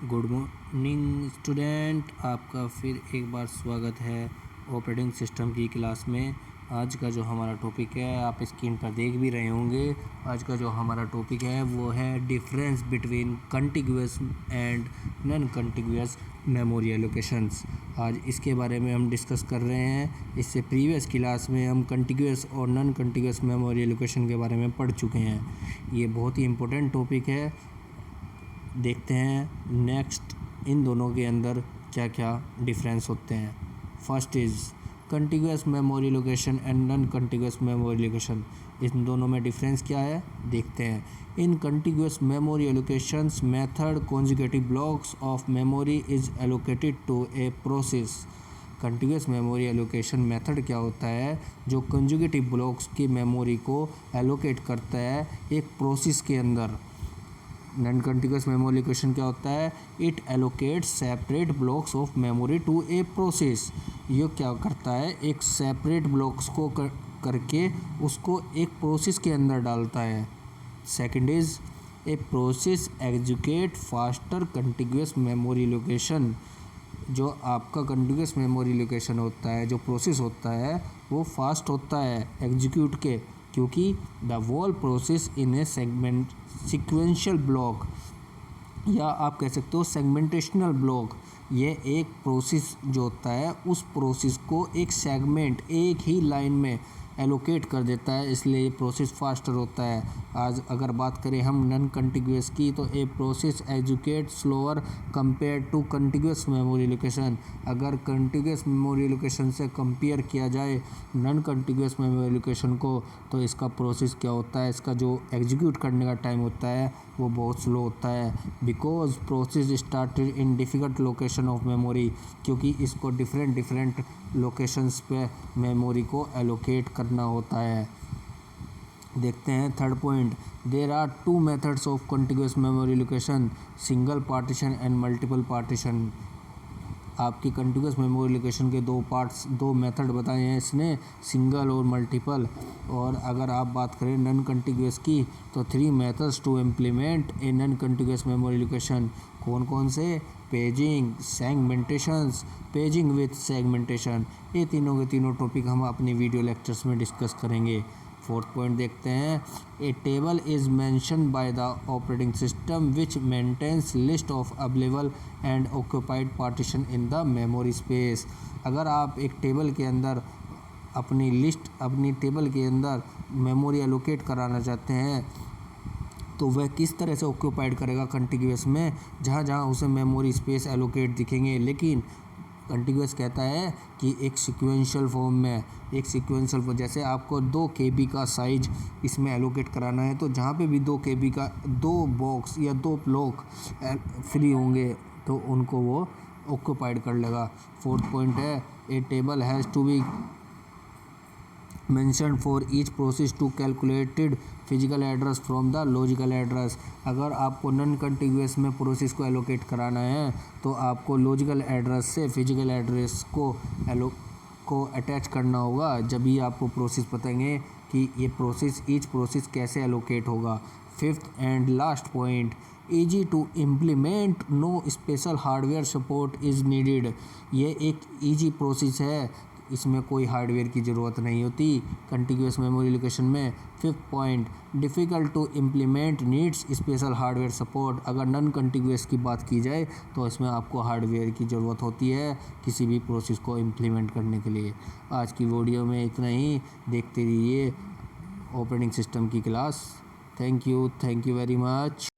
Good morning student, आपका फिर एक बार स्वागत है ऑपरेटिंग सिस्टम की क्लास में। आज का जो हमारा टॉपिक है आप स्क्रीन पर देख भी रहे होंगे। आज का जो हमारा टॉपिक है वो है difference between contiguous and non contiguous memory allocations. आज इसके बारे में हम डिस्कस कर रहे हैं। इससे प्रीवियस क्लास में हम कंटिग्यूअस और नॉन कंटिग्यूअस मेमोरी एलोकेशन के बारे में पढ़ चुके हैं। ये बहुत ही इम्पोर्टेंट टॉपिक है। देखते हैं नेक्स्ट इन दोनों के अंदर क्या क्या डिफरेंस होते हैं। First is contiguous memory location and non contiguous memory location. इन दोनों में डिफरेंस क्या है देखते हैं। In contiguous memory allocations method conjugative blocks of memory is allocated to a process. Contiguous memory allocation method क्या होता है जो कंजुगेटिव ब्लॉक्स की मेमोरी को एलोकेट करता है एक प्रोसेस के अंदर। नॉन कंटिग्यूअस मेमोरी एलोकेशन क्या होता है, it allocates separate blocks of memory to a process. ये क्या करता है, एक सेपरेट ब्लॉक्स को करके उसको एक प्रोसेस के अंदर डालता है। Second is a process execute faster contiguous memory location. जो आपका कंटिग्यूअस मेमोरी लोकेशन होता है, जो प्रोसेस होता है वो फास्ट होता है एग्जीक्यूट के, क्योंकि the wall process in A segment sequential block, या आप कह सकते हो सेगमेंटेशनल ब्लॉक। ये एक प्रोसेस जो होता है उस प्रोसेस को एक सेगमेंट एक ही लाइन में एलोकेट कर देता है, इसलिए ये प्रोसेस फास्टर होता है। आज अगर बात करें हम नॉन कंटिग्यूअस की, तो a process educate slower compare to contiguous memory location. अगर कंटिग्यूअस मेमोरी लोकेशन से कंपेयर किया जाए नॉन कंटिग्यूअस मेमोरी लोकेशन को, तो इसका प्रोसेस क्या होता है, इसका जो एग्जीक्यूट करने का टाइम होता है वो बहुत स्लो होता है। Because process started in difficult location of memory, क्योंकि इसको डिफरेंट लोकेशंस पे मेमोरी को एलोकेट करना होता है। देखते हैं third point, there are two methods of contiguous memory location, single partition and multiple partition. आपकी कंटिग्यूअस मेमोरी लोकेशन के दो मेथड बताए हैं इसने, सिंगल और मल्टीपल। और अगर आप बात करें नॉन कंटिग्यूअस की, तो 3 methods to implement a non contiguous memory location. कौन कौन से, paging, segmentations, paging with segmentation. ये तीनों के तीनों टॉपिक हम अपनी वीडियो लेक्चर्स में डिस्कस करेंगे। फोर्थ पॉइंट देखते हैं, a table is mention by the operating system which maintains list of available and occupied partition in the memory space. अगर आप एक टेबल के अंदर अपनी टेबल के अंदर मेमोरी एलोकेट कराना चाहते हैं, तो वह किस तरह से ऑक्यूपाइड करेगा कंटिग्यूअस में, जहाँ जहाँ उसे मेमोरी स्पेस एलोकेट दिखेंगे। लेकिन कंटिग्यूअस कहता है कि एक सीक्वेंशियल फॉर्म में, जैसे आपको 2 KB का साइज इसमें एलोकेट कराना है, तो जहाँ पे भी 2 KB का 2 बॉक्स या 2 ब्लॉक फ्री होंगे तो उनको वो ऑक्यूपाइड कर लेगा। फोर्थ पॉइंट है, a table has to be mentioned for each process to calculated physical address from the logical address। अगर आपको नॉन कंटिग्यूअस में प्रोसेस को एलोकेट कराना है, तो आपको लॉजिकल एड्रेस से फिजिकल एड्रेस को अटैच करना होगा, जब भी आपको प्रोसेस बताएंगे कि ये ईच प्रोसेस कैसे एलोकेट होगा। Fifth and last point, easy to implement, no special hardware support is needed. ये एक ईजी प्रोसेस है, इसमें कोई हार्डवेयर की ज़रूरत नहीं होती कंटिग्यूअस मेमोरी लोकेशन में। Fifth point, difficult to implement, needs special hardware support. अगर नॉन कंटिग्यूअस की बात की जाए तो इसमें आपको हार्डवेयर की ज़रूरत होती है किसी भी प्रोसेस को इम्प्लीमेंट करने के लिए। आज की वीडियो में इतना ही, देखते रहिए ऑपरेटिंग सिस्टम की class. Thank you very much.